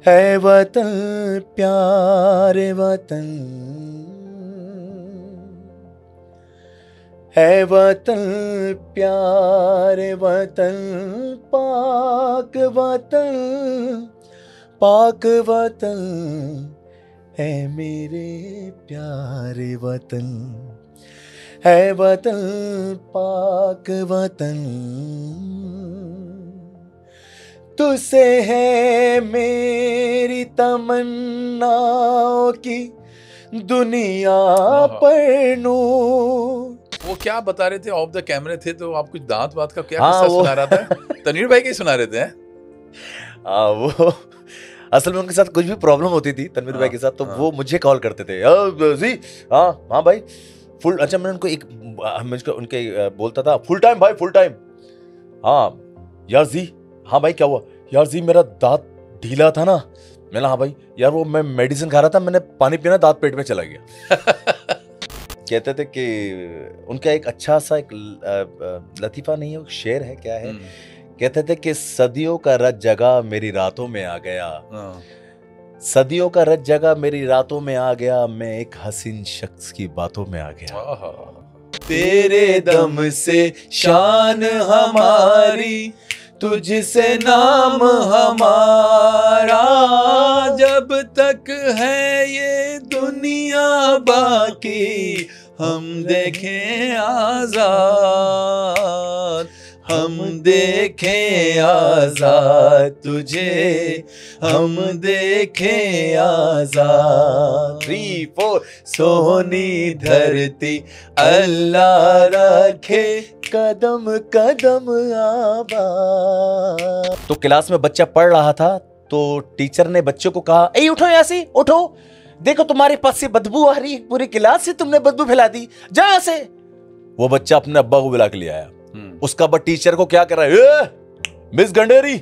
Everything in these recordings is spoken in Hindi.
है वतन प्यारे वतन, है वतन प्यारे वतन, पाक वतन, पाक वतन है मेरे प्यारे वतन, है वतन पाक वतन। तुझसे है मेरी तमन्नाओं की दुनिया पर नूर। वो क्या बता रहे थे, ऑफ द कैमरे थे तो आप कुछ दांत वात का क्या हाँ, किस्सा सुना रहा था? तनवीर भाई के सुना रहे थे। वो असल में उनके साथ कुछ भी प्रॉब्लम होती थी तनवीर भाई के साथ, तो वो मुझे कॉल करते थे, जी हाँ हाँ भाई फुल। अच्छा, मैं उनको उनके बोलता था फुल टाइम भाई, फुल टाइम। हाँ यार जी, हाँ भाई क्या हुआ यार जी, मेरा दांत ढीला था ना। मैंने हाँ भाई यार वो मैं मेडिसिन खा रहा था, मैंने पानी पीना, दांत पेट में चला गया। कहते थे कि उनका एक अच्छा सा एक लतीफा नहीं है, एक शेर है, क्या है, कहते थे कि सदियों का रत जगह मेरी रातों में आ गया, सदियों का रत जगह मेरी रातों में आ गया, मैं एक हसीन शख्स की बातों में आ गया। तेरे दम से शान हमारी, तुझसे नाम हमारा, जब तक है ये दुनिया बाकी, हम देखें आजाद, हम देखें आजाद तुझे, हम देखें आजाद। 3 4 सोनी धरती अल्लाह रखे, कदम कदम आबाद। तो क्लास में बच्चा पढ़ रहा था, तो टीचर ने बच्चों को कहा, ए उठो यहाँ से, उठो, देखो तुम्हारे पास से बदबू आ रही है, पूरी क्लास से तुमने बदबू फैला दी, जा यहाँ से। वो बच्चा अपने अब्बा को बुला के ले आया। उसका अब्बा टीचर को क्या कर रहा है, मिस गंडेरी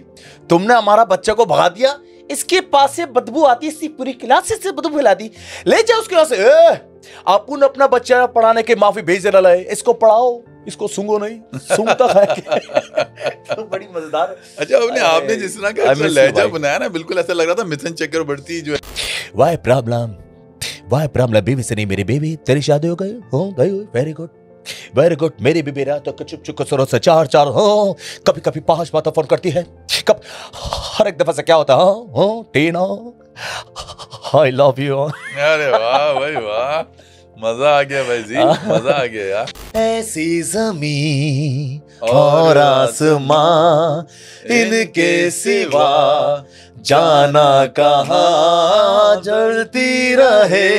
तुमने हमारा बच्चा को भगा दिया, इसके पास से बदबू आती, इसकी पूरी क्लास से बदबू फैला दी, ले जाओ उसके यहाँ से। अपन अपना बच्चा पढ़ाने के माफी भेज देना लाए, इसको पढ़ाओ, इसको सूंघो नहीं, सूंघता है। तो बड़ी मजेदार। अच्छा, आपने जिस तरह का लहजा बनाया ना, बिल्कुल ऐसा लग रहा था मिथुन चक्रवर्ती जो है। वाई प्रॉब्लम बेबी से नहीं, मेरी बेबी तेरी शादी हो गई, हो गई, वेरी गुड वेरी गुड। मेरी बेबी रात तो चुप चुप कसरों से 4 हो, कभी कभी 5 बार फोन करती है, कब हर एक दफा से क्या होता है, हो टीना आई लव यू। अरे वाह भाई वाह, मजा आ गया भाई जी, मजा आ गया यार। ऐसी ज़मीं और आसमां, इनके सिवा जाना कहाँ, जलती रहे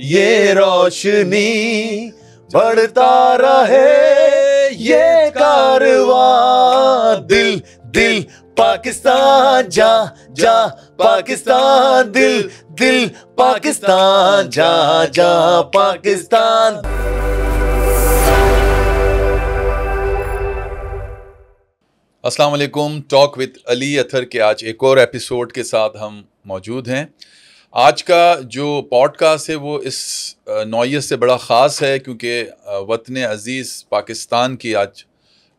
ये रोशनी, बढ़ता रहे ये कारवां, दिल दिल पाकिस्तान जा जा, पाकिस्तान दिल दिल पाकिस्तान जा जा, पाकिस्तान। अस्सलाम वालेकुम, टॉक विद अली अथर के आज एक और एपिसोड के साथ हम मौजूद हैं। आज का जो पॉडकास्ट है वो इस नौइयत से बड़ा ख़ास है क्योंकि वतन अज़ीज़ पाकिस्तान की आज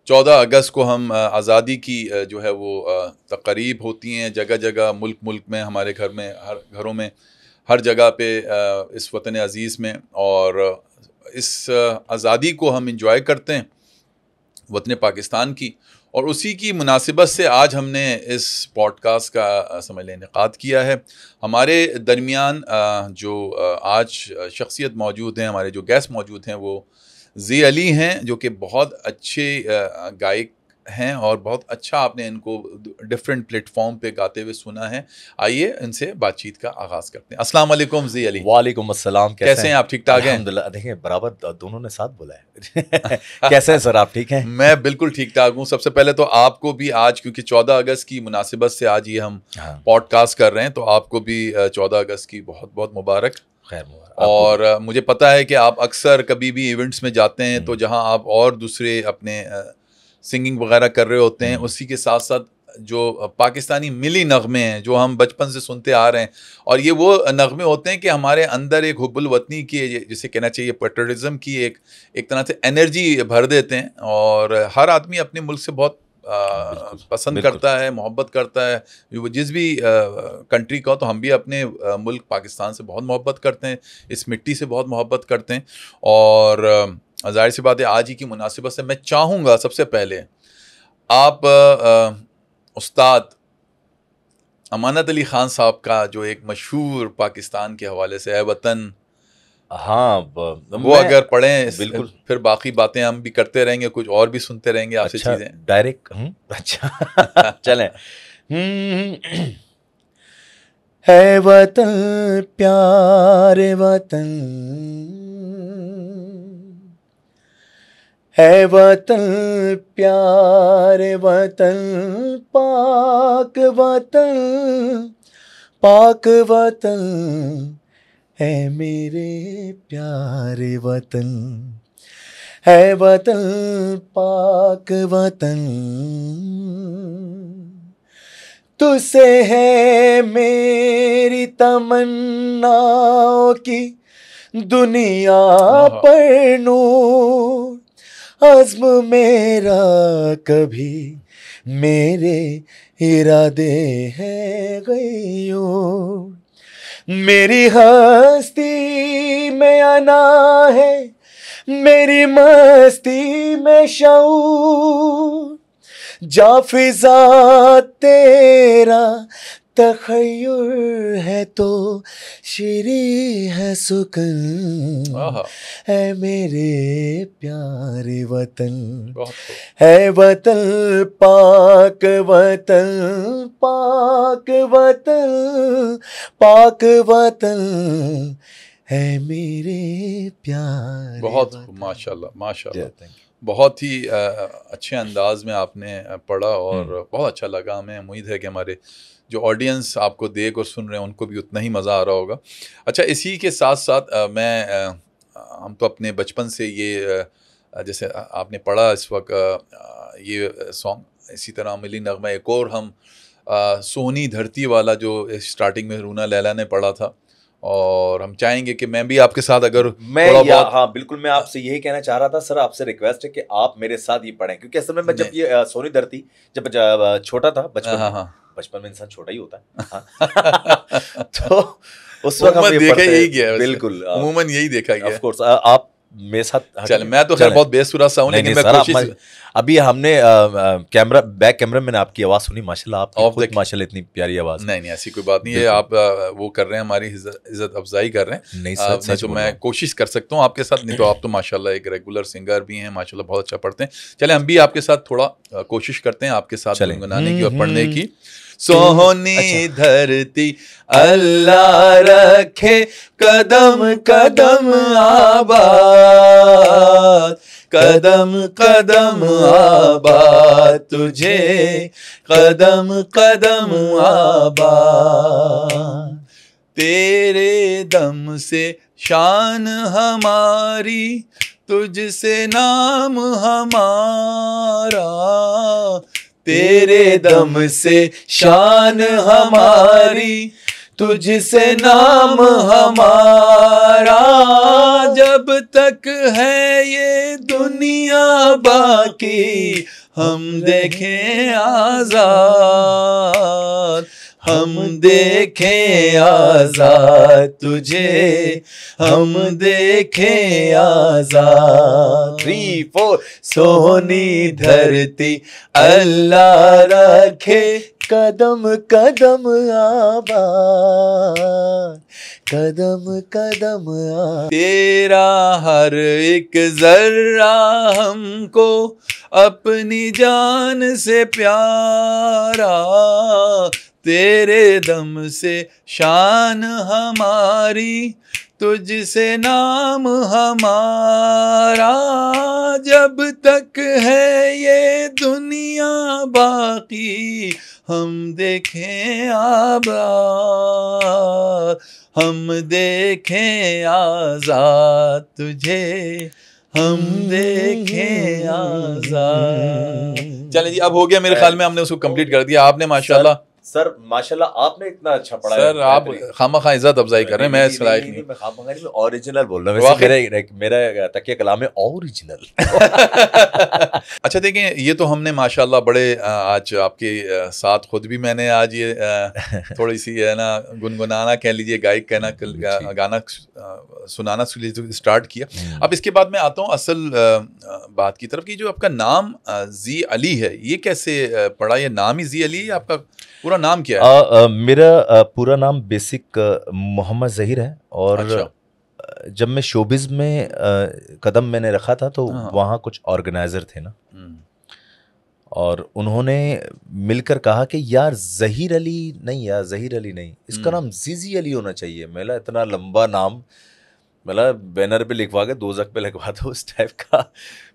14 अगस्त को हम आज़ादी की जो है वो तक़रीब होती हैं जगह जगह, मुल्क मुल्क में, हमारे घर में, हर घरों में, हर जगह पे इस वतन अज़ीज़ में, और इस आज़ादी को हम इंजॉय करते हैं वतन पाकिस्तान की। और उसी की मुनासिबत से आज हमने इस पॉडकास्ट का समझ लें इनेकाद किया है। हमारे दरमियान जो आज शख्सियत मौजूद हैं, हमारे जो गेस्ट मौजूद हैं, वो ज़ी अली हैं, जो कि बहुत अच्छे गायक हैं और बहुत अच्छा आपने इनको डिफरेंट प्लेटफॉर्म पे गाते हुए सुना है। आइए इनसे बातचीत का आगाज़ करते हैं। अस्सलाम वालेकुम ज़ी अली। वालेकुम अस्सलाम, कैसे हैं आप? ठीक ठाक हैं? अल्हम्दुलिल्लाह। देखिए बराबर दोनों ने साथ बोला है। कैसे हैं सर आप, ठीक हैं? मैं बिल्कुल ठीक ठाक हूँ। सबसे पहले तो आपको भी आज, क्योंकि 14 अगस्त की मुनासिबत से आज ये हम पॉडकास्ट कर रहे हैं, तो आपको भी 14 अगस्त की बहुत बहुत मुबारक। खैर मुबारक। और मुझे पता है कि आप अक्सर कभी भी इवेंट्स में जाते हैं तो जहाँ आप और दूसरे अपने सिंगिंग वगैरह कर रहे होते हैं, उसी के साथ साथ जो पाकिस्तानी मिली नगमे हैं जो हम बचपन से सुनते आ रहे हैं, और ये वो नगमे होते हैं कि हमारे अंदर एक हुब्बुल वतनी की, जिसे कहना चाहिए पेट्रियटिज्म की, एक तरह से एनर्जी भर देते हैं। और हर आदमी अपने मुल्क से बहुत पसंद बिल्कुल। करता है, मोहब्बत करता है, वो जिस भी कंट्री का हो, तो हम भी अपने मुल्क पाकिस्तान से बहुत मोहब्बत करते हैं, इस मिट्टी से बहुत मोहब्बत करते हैं। और ज़ाहिर सी बात है आज ही की मुनासिबत से मैं चाहूँगा सबसे पहले आप उस्ताद अमानत अली ख़ान साहब का जो एक मशहूर पाकिस्तान के हवाले से है वतन, हाँ वो अगर पढ़ें, बिल्कुल। फिर बाकी बातें हम भी करते रहेंगे, कुछ और भी सुनते रहेंगे आपसे अच्छा चीज़ें। डायरेक्ट अच्छा चलें। है वतन प्यारे वतन, है वतन प्यारे वतन, पाक वतन, पाक वतन, है मेरे प्यारे वतन, है वतन पाक वतन, तुझसे है मेरी तमन्नाओं की दुनिया पर नूर, अज़्म मेरा कभी मेरे इरादे हैं गयूर, मेरी हस्ती में अना है, मेरी मस्ती में शऊर, जा फिजा तेरा तखय्युर है तो शीरी है सुकन, है मेरे प्यारे वतन, है वतन पाक वतन, पाक वतन, पाक वतन, है मेरे प्यारे। बहुत माशाल्लाह माशाल्लाह, बहुत ही अच्छे अंदाज में आपने पढ़ा और बहुत अच्छा लगा हमें। उम्मीद है कि हमारे जो ऑडियंस आपको देख और सुन रहे हैं उनको भी उतना ही मज़ा आ रहा होगा। अच्छा, इसी के साथ साथ हम तो अपने बचपन से ये जैसे आपने पढ़ा इस वक्त ये सॉन्ग, इसी तरह मिली नगमा एक और हम सोनी धरती वाला जो स्टार्टिंग में रूना लैला ने पढ़ा था, और हम चाहेंगे कि मैं भी आपके साथ अगर हाँ बिल्कुल, मैं आपसे यही कहना चाह रहा था सर, आपसे रिक्वेस्ट है कि आप मेरे साथ ये पढ़ें, क्योंकि असल में मैं जब ये सोनी धरती जब छोटा था, बचपन में इंसान छोटा ही होता है तो उस वक्त हम देखा यही गया है, बिल्कुल उम्मूमन यही देखा गया। ऑफ कोर्स आप मेरे साथ चल, मैं तो खैर बहुत बेसुरा सा हूं, लेकिन मैं कोशिश, अभी हमने कैमरा बैक कैमरा में आपकी आवाज सुनी, माशाल्लाह आपकी खुद माशाल्लाह इतनी प्यारी आवाज। नहीं ऐसी कोई बात नहीं है, आप वो कर रहे हैं, हमारी इज्जत अफजाई कर रहे हैं। नहीं तो मैं कोशिश कर सकता हूँ आपके साथ, नहीं तो आप तो माशाल्लाह एक रेगुलर सिंगर भी हैं, माशाल्लाह बहुत अच्छा पढ़ते हैं। चले हम भी आपके साथ थोड़ा कोशिश करते हैं आपके साथ गुनगुनाने की और पढ़ने की। सोनी धरती अल्लाह रखे कदम कदम आबाद, कदम कदम आबाद तुझे, कदम कदम आबाद, तेरे दम से शान हमारी, तुझसे नाम हमारा, तेरे दम से शान हमारी, तुझसे नाम हमारा, जब तक है ये दुनिया बाकी हम देखें आजाद, हम देखें आजाद तुझे, हम देखें आजाद। 3 4 सोनी धरती अल्लाह रखे कदम कदम आबाद, कदम कदम आबाद, तेरा हर एक जर्रा हमको अपनी जान से प्यारा, तेरे दम से शान हमारी, तुझसे नाम हमारा, जब तक है ये दुनिया बाकी हम देखें आबाद, हम देखें आजाद तुझे, हम देखें आजाद। चलें जी, अब हो गया मेरे ख्याल में, हमने उसको कंप्लीट कर दिया। आपने माशाल्लाह सर माशाल्लाह आपने इतना अच्छा पढ़ा सर आप खामखा इज्जत अफजाई कर रहे हैं, मैं इस लायक नहीं। मैं खामखा नहीं, मैं ओरिजिनल बोल रहा हूँ। वैसे मेरा तकिया कलाम है ओरिजिनल। अच्छा देखें, ये तो हमने माशाल्लाह बड़े आज आपके साथ खुद भी मैंने आज ये थोड़ी सी है ना गुनगुनाना कह लीजिए, गायक कहना, गाना सुनाना स्टार्ट किया। अब इसके बाद मैं आता हूँ असल बात की तरफ कि जो आपका नाम जी अली है, ये कैसे पड़ा? ये नाम ही जी अली है, आपका पूरा नाम क्या है? मेरा पूरा नाम बेसिक मोहम्मद ज़हीर है। और अच्छा। जब मैं शोबिज़ में कदम मैंने रखा था तो वहाँ कुछ ऑर्गेनाइज़र थे ना, और उन्होंने मिलकर कहा कि यार ज़हीर अली नहीं, यार ज़हीर अली नहीं, इसका नाम जीजी अली होना चाहिए। मेरा इतना लंबा नाम मतलब बैनर पे लिखवा के 2 जग पे लिखवा दो उस टाइप का।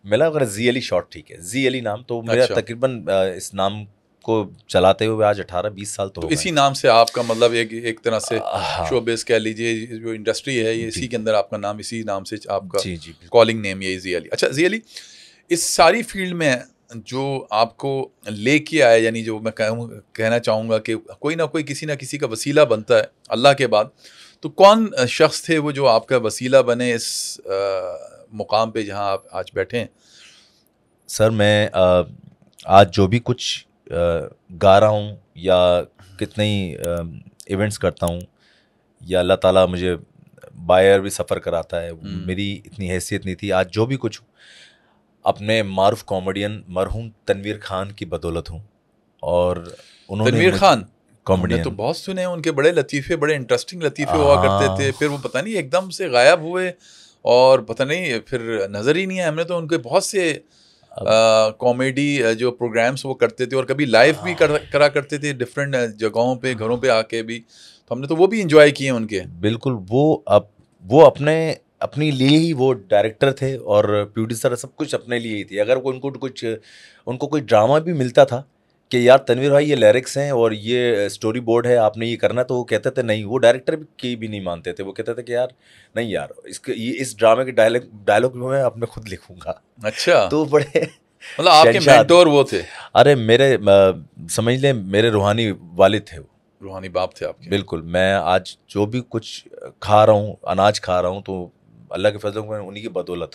मेरा अगर जी अली शॉर्ट ठीक है, जी अली नाम। तो मेरा तकरीबन इस नाम को चलाते हुए आज 18-20 साल तो इसी नाम से आपका मतलब एक तरह से शोबिज़ कह लीजिए, जो इंडस्ट्री है ये इसी के अंदर आपका नाम, इसी नाम से आपका कॉलिंग नेम ये जी अली। अच्छा जी अली, इस सारी फील्ड में जो आपको लेके आया, यानी जो मैं कहना चाहूँगा कि कोई ना कोई किसी ना किसी का वसीला बनता है अल्लाह के बाद, तो कौन शख्स थे वो जो आपका वसीला बने इस मुकाम पे जहाँ आप आज बैठे हैं? सर मैं आज जो भी कुछ गा रहा हूँ या कितने ही इवेंट्स करता हूँ, या अल्लाह ताला मुझे बायर भी सफ़र कराता है, मेरी इतनी हैसियत नहीं थी। आज जो भी कुछ अपने मारूफ कॉमेडियन मरहूम तनवीर खान की बदौलत हूँ। और उन्होंने तनवीर खान कॉमेडियन तो बहुत सुने हैं, उनके बड़े लतीफ़े, बड़े इंटरेस्टिंग लतीफ़े हुआ करते थे, फिर वो पता नहीं एकदम से गायब हुए और पता नहीं फिर नज़र ही नहीं आए। हमने तो उनके बहुत से कॉमेडी जो प्रोग्राम्स वो करते थे और कभी लाइव भी करा करते थे डिफरेंट जगहों पे, घरों पे आके भी, तो हमने तो वो भी इंजॉय किए उनके। बिल्कुल, वो अपनी लिए ही वो डायरेक्टर थे और प्रोड्यूसर, सब कुछ अपने लिए ही थे। अगर उनको कोई ड्रामा भी मिलता था कि यार तनवीर भाई ये लिरिक्स हैं और ये स्टोरी बोर्ड है, आपने ये करना, तो वो कहते थे नहीं, वो डायरेक्टर की भी नहीं मानते थे। वो कहते थे कि यार नहीं यार, इस ड्रामे के डायलॉग मैं अपने खुद लिखूंगा। अच्छा, तो बड़े मतलब आपके मेंटोर वो थे? अरे मेरे समझ लें मेरे रूहानी वालिद थे, रूहानी बाप थे आपके। बिल्कुल। मैं आज जो भी कुछ खा रहा हूँ, अनाज खा रहा हूँ, तो अल्लाह के फजल में उन्हीं की बदौलत,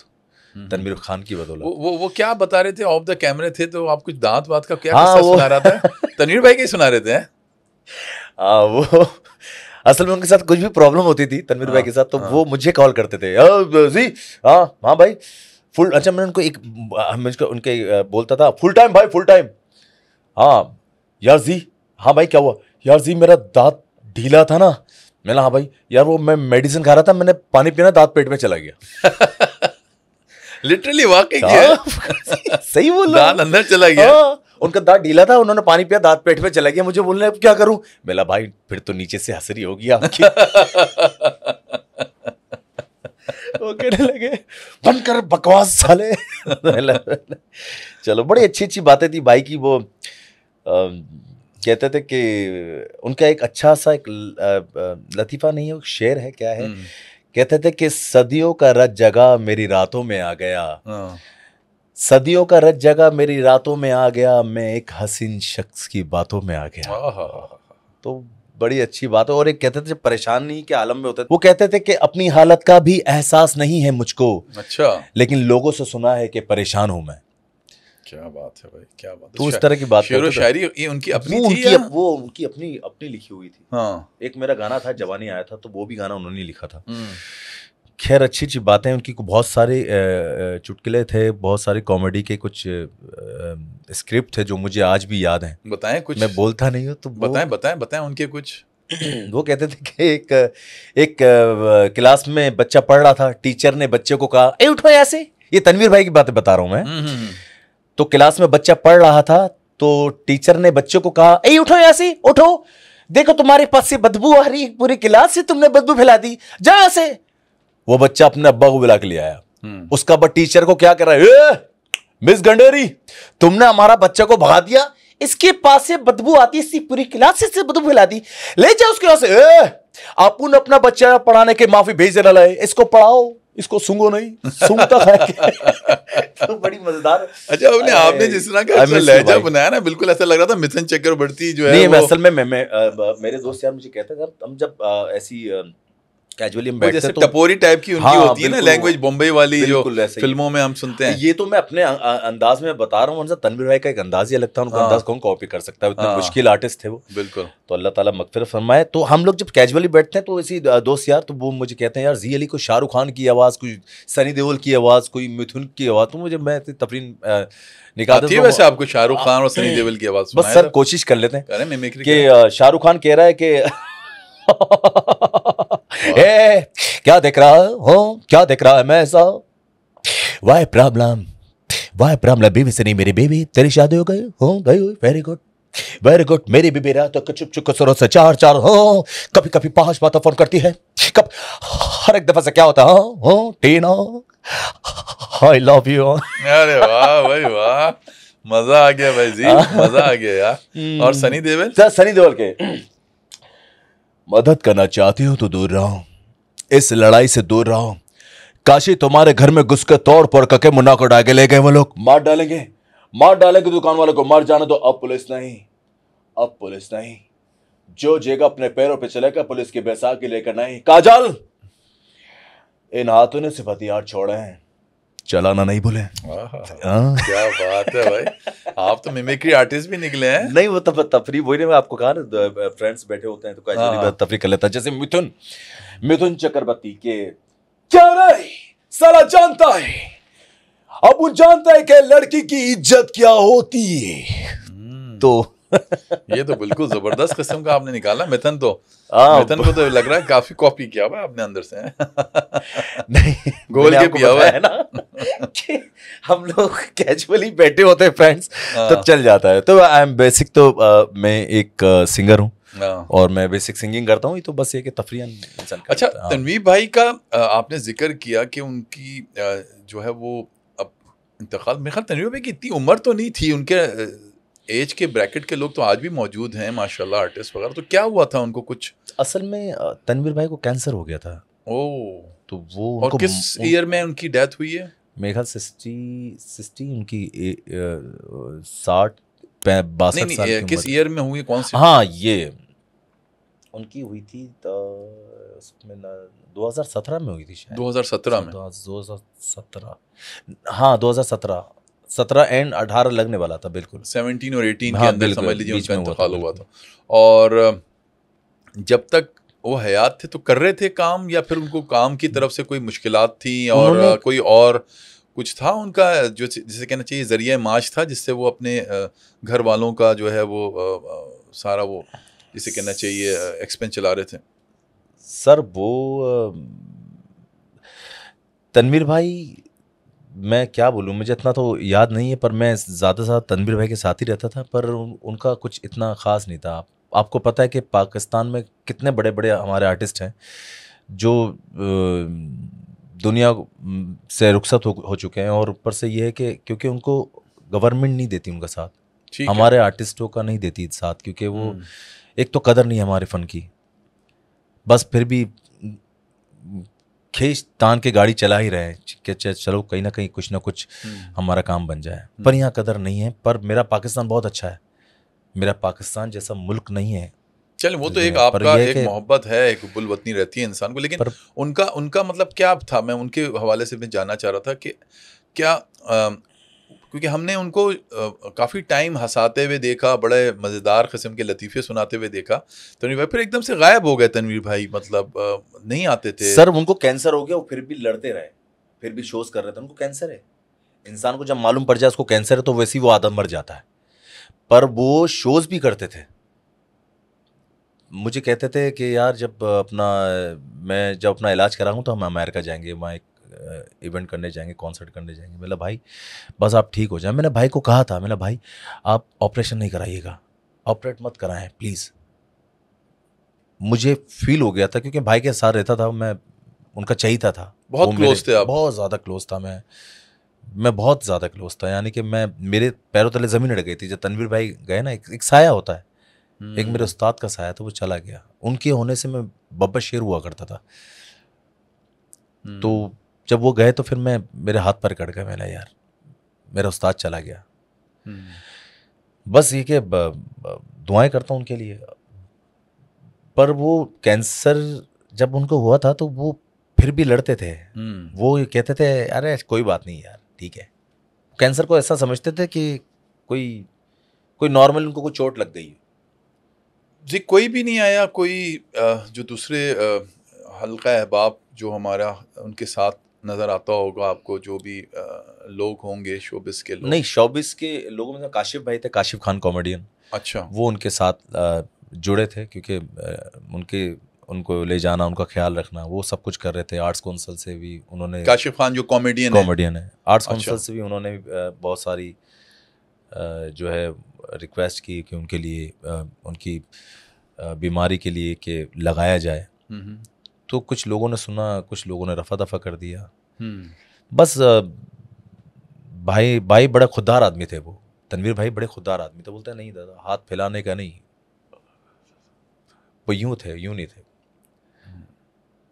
तनवीर खान की बदौलत। वो क्या बता रहे थे? ऑफ द कैमरे थे तो आप कुछ दांत वात का क्या किस्सा सुना रहा था? तनवीर भाई के सुना रहे थे? वो असल में उनके साथ कुछ भी प्रॉब्लम होती थी तनवीर भाई के साथ, तो वो मुझे कॉल करते थे, जी हाँ भाई फुल। अच्छा, मैं उनको उनके बोलता था फुल टाइम भाई, फुल टाइम। हाँ यार जी, हाँ भाई क्या हुआ? यार जी मेरा दांत ढीला था ना। मैंने हाँ भाई, यार वो मैं मेडिसिन खा रहा था, मैंने पानी पीना, दांत पेट में चला गया। लिटरली वाकई सही बोल रहा, दांत अंदर चला गया। उनका दांत ढीला था, उन्होंने पानी पिया, दांत पेट में चला गया। मुझे बोल रहे क्या करूं? मेरा भाई फिर तो नीचे से हंसरी होगी आपकी। वो कहने लगे बंद कर बकवास साले। चलो, बड़ी अच्छी अच्छी बातें थी भाई की। वो कहते थे कि उनका एक अच्छा सा एक लतीफा नहीं है, एक शेर है, क्या है, कहते थे कि सदियों का रज जगह मेरी रातों में आ गया, सदियों का रज जगह मेरी रातों में आ गया, मैं एक हसीन शख्स की बातों में आ गया। तो बड़ी अच्छी बात है। और एक कहते थे परेशान नहीं के आलम में होते थे, वो कहते थे कि अपनी हालत का भी एहसास नहीं है मुझको, अच्छा, लेकिन लोगों से सुना है कि परेशान हूं मैं। क्या बात है भाई, क्या बात है। तो उस तरह की बात, शेर व शायरी ये उनकी अपनी थी या? वो उनकी अपनी लिखी हुई थी। हाँ, एक मेरा गाना था जवानी आया था, तो वो भी गाना उन्होंने लिखा था। खैर, अच्छी अच्छी बातें उनकी। बहुत सारे चुटकुले थे, बहुत सारी कॉमेडी के कुछ स्क्रिप्ट थे जो मुझे आज भी याद हैं। बताएं कुछ। मैं बोलता नहीं हूँ तो बताएं उनके कुछ। वो कहते थे कि एक क्लास में बच्चा पढ़ रहा था, टीचर ने बच्चे को कहा ए उठो यहाँ से। ये तनवीर भाई की बातें बता रहा हूँ मैं। तो क्लास में बच्चा पढ़ रहा था, तो टीचर ने बच्चे को कहा ए उठो यहाँ से, उठो, देखो तुम्हारे पास से बदबू आ रही, पूरी क्लास से तुमने बदबू फैला दी, जा यहाँ से। वो बच्चा अपने अब्बा को बुला के ले आया। उसका अब्बा टीचर को क्या कर रहा है, मिस गंडेरी तुमने हमारा बच्चा को भगा दिया, इसके पास से बदबू आती, इसकी पूरी क्लास से बदबू फैला दी, ले जाओ उसके पास से। अपन अपना बच्चा पढ़ाने के माफी भेज देना लाए, इसको पढ़ाओ, इसको सूंघो नहीं, सूंघता है। तो बड़ी मजेदार। अच्छा, आपने जिस तरह का लहजा बनाया ना, बिल्कुल ऐसा लग रहा था मिथुन चक्रवर्ती जो है। नहीं, मैं असल में मेरे दोस्त यार मुझे कहते थे, हम जब ऐसी कैजुअली हम बैठते जैसे तो टपोरी टाइप की उनकी होती है ना लैंग्वेज, बॉम्बे वाली जो फिल्मों में हम सुनते हैं। ये तो मैं अपने अंदाज में बता रहा हूँ, तनवीर भाई का एक अंदाज ही अलग था, उनका अंदाज कौन कॉपी कर सकता है, इतने मुश्किल आर्टिस्ट थे वो। बिल्कुल। तो अल्लाह ताला मगफिरत फरमाए। तो हम लोग जब कैजुअली बैठते हैं तो ऐसी दोस्त यार, तो वो मुझे कहते हैं यार जी अली को शाहरुख खान की आवाज, कोई सनी देओल की आवाज, कोई मिथुन की आवाज, तो मुझे मैं तफरीन निकालती है। वैसे आपको शाहरुख खान और सनी देओल की आवाज बस सर कोशिश कर लेते हैं कि शाहरुख खान कह रहा है कि ए, क्या देख रहा हो, क्या देख रहा है मैं ऐसा, वाई प्रॉब्लम बीवी से नहीं मेरी बीवी, तेरी शादी हो गई हो गई, वेरी गुड, मेरी बीबी रात तो चुप चुप कसरों से चार हो, कभी कभी 5 बातें फोन करती है, कब हर एक दफा से क्या होता है टीना, आई लव यू। अरे वाह भाई वाह, मजा आ गया भाई जी, मजा आ गया यार। और सनी देओल के मदद करना चाहती हो तो दूर रहो, इस लड़ाई से दूर रहो, काशी तुम्हारे घर में घुस के तोड़ फोड़ करके मुन्ना को डाके ले गए वो लोग, मार डालेंगे दुकान वालों को, मार जाने दो, अब पुलिस नहीं, जो जेगा अपने पैरों पे चलेगा, पुलिस की बैसाखी लेकर नहीं। काजल, इन हाथों ने सिर्फ हथियार छोड़े हैं, चलाना नहीं भूले। क्या बात है भाई, आप तो मिमिक्री आर्टिस्ट भी निकले हैं। नहीं, वो तफरी वही मैं आपको कहा ना, फ्रेंड्स बैठे होते हैं तो कैजुअली तफरी कर लेता है। जैसे मिथुन चक्रवर्ती के क्या रे साला जानता है, अब वो जानता है कि लड़की की इज्जत क्या होती है। तो ये तो बिल्कुल जबरदस्त किस्म का आपने निकाला। मिथुन को तो लग रहा है काफी कॉपी किया हुआ है आपने अंदर से। नहीं, गोल के पिया हुआ है ना कि हम लोग कैजुअली बैठे होते हैं फ्रेंड्स, तब चल जाता है। तो आई एम बेसिक, तो मैं एक सिंगर हूँ और मैं बेसिक सिंगिंग करता हूँ, ये तो बस ये कि तफरीहन इंसान। अच्छा, तनवीर भाई का आपने जिक्र किया कि उनकी जो है वो अब इंतकाल, मेरे ख्याल तनवीर भाई की इतनी उम्र तो नहीं थी, उनके एज के ब्रैकेट के लोग तो आज भी मौजूद हैं माशाल्लाह, आर्टिस्ट वगैरह। तो क्या हुआ था उनको कुछ? असल में तनवीर भाई को कैंसर हो गया था। ओह, तो वो और किस ईयर में उनकी डेथ हुई है? मेरे ख्याल 60 उनकी 60-62 साल की किस ईयर में हुई, कौन सी? हाँ, ये उनकी हुई थी तो 2017 में हुई थी शायद। 2017 में? 2017, हाँ 2017 एंड 18 लगने वाला था, बिल्कुल 17 और 18 के अंदर समझ लीजिए उनका इंतकाल हुआ था। और जब तक वो हयात थे तो कर रहे थे काम, या फिर उनको काम की तरफ से कोई मुश्किलात थी और कोई और कुछ था उनका जो जिसे कहना चाहिए जरिया माश था, जिससे वो अपने घर वालों का जो है वो सारा वो जिसे कहना चाहिए एक्सपेंस चला रहे थे? सर वो तनवीर भाई, मैं क्या बोलूँ, मुझे इतना तो याद नहीं है, पर मैं ज़्यादा से ज़्यादा तनवीर भाई के साथ ही रहता था, पर उनका कुछ इतना ख़ास नहीं था। आपको पता है कि पाकिस्तान में कितने बड़े बड़े हमारे आर्टिस्ट हैं जो दुनिया से रुखसत हो चुके हैं, और ऊपर से ये है कि क्योंकि उनको गवर्नमेंट नहीं देती उनका साथ, हमारे आर्टिस्टों का नहीं देती साथ, क्योंकि वो एक तो कदर नहीं है हमारे फ़न की, बस फिर भी खींच तान के गाड़ी चला ही रहे हैं कि चलो कहीं ना कहीं कुछ ना कुछ हमारा काम बन जाए, पर यहाँ कदर नहीं है। पर मेरा पाकिस्तान बहुत अच्छा है, मेरा पाकिस्तान जैसा मुल्क नहीं है। चलिए, वो तो एक आपका एक मोहब्बत है, एक बुलवतनी रहती है इंसान को, लेकिन उनका मतलब क्या था? मैं उनके हवाले से मैं जानना चाह रहा था कि क्या क्योंकि हमने उनको काफ़ी टाइम हंसाते हुए देखा, बड़े मज़ेदार किस्म के लतीफ़े सुनाते हुए देखा, तनवीर भाई फिर एकदम से गायब हो गए। तनवीर भाई मतलब नहीं आते थे। सर उनको कैंसर हो गया, वो फिर भी लड़ते रहे, फिर भी शोज कर रहे थे। उनको कैंसर है, इंसान को जब मालूम पड़ जाए उसको कैंसर है तो वैसे ही वो आदम मर जाता है, पर वो शोज भी करते थे। मुझे कहते थे कि यार मैं जब अपना इलाज कराऊँ तो हम अमेरिका जाएंगे, वहाँ एक इवेंट करने जाएंगे, कॉन्सर्ट करने जाएंगे। मैंने भाई बस आप ठीक हो जाए। मैंने भाई को कहा था, मैंने भाई आप ऑपरेशन नहीं कराइएगा, ऑपरेट मत कराएं प्लीज़। मुझे फील हो गया था क्योंकि भाई के साथ रहता था, मैं उनका चाहिए था। बहुत क्लोज थे आप? बहुत ज़्यादा क्लोज था मैं बहुत ज़्यादा क्लोज था, यानी कि मेरे पैरों तले ज़मीन अड़ गई थी जब तनवीर भाई गए ना। एक साया होता है, एक मेरे उस्ताद का साया था, वो चला गया। उनके होने से मैं बब्बर शेर हुआ करता था। तो जब वो गए तो फिर मैं मेरे हाथ पर कट गए, मैंने यार मेरा उस्ताद चला गया। बस ये कि दुआएं करता हूँ उनके लिए। पर वो कैंसर जब उनको हुआ था तो वो फिर भी लड़ते थे। वो कहते थे अरे कोई बात नहीं यार, ठीक है। कैंसर को ऐसा समझते थे कि कोई नॉर्मल उनको कोई चोट लग गई है। जी, कोई भी नहीं आया, कोई जो दूसरे हल्का अहबाब जो हमारा उनके साथ नज़र आता होगा आपको, जो भी लोग होंगे शोबिस के लोग? नहीं, शोबिस के लोगों में काशिफ भाई थे, काशिफ खान कॉमेडियन। अच्छा। वो उनके साथ जुड़े थे क्योंकि उनको ले जाना, उनका ख्याल रखना, वो सब कुछ कर रहे थे। आर्ट्स काउंसिल से भी उन्होंने, काशिफ खान जो कॉमेडियन है, आर्ट्स अच्छा। काउंसिल से भी उन्होंने बहुत सारी जो है रिक्वेस्ट की कि उनके लिए उनकी बीमारी के लिए कि लगाया जाए। तो कुछ लोगों ने सुना, कुछ लोगों ने रफा दफा कर दिया। बस भाई बड़ा खुददार आदमी थे वो, तनवीर भाई बड़े खुददार आदमी थे। बोलते नहीं दादा, हाथ फैलाने का नहीं, वो यूं नहीं थे।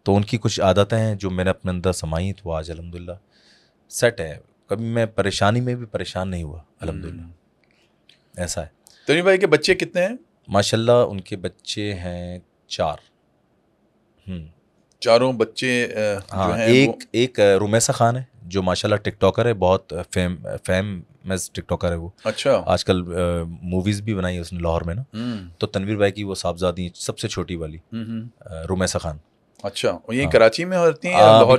तो उनकी कुछ आदतें हैं जो मैंने अपने अंदर समाई, तो आज अल्हम्दुलिल्लाह सेट है। कभी मैं परेशानी में भी परेशान नहीं हुआ अल्हम्दुलिल्लाह, ऐसा है। तनवीर भाई के बच्चे कितने हैं? माशाल्लाह उनके बच्चे हैं 4। चारों बच्चे हाँ, जो हैं एक रुमैसा खान है जो माशाल्लाह टिकटॉकर है, बहुत फेमस टिकटॉकर है वो। अच्छा। आजकल मूवीज भी बनाई है उसने लाहौर में ना। तो तनवीर भाई की वो साहबजादी सबसे छोटी वाली रुमैसा खान। अच्छा, और ये हाँ। कराची में होती है या लाहौर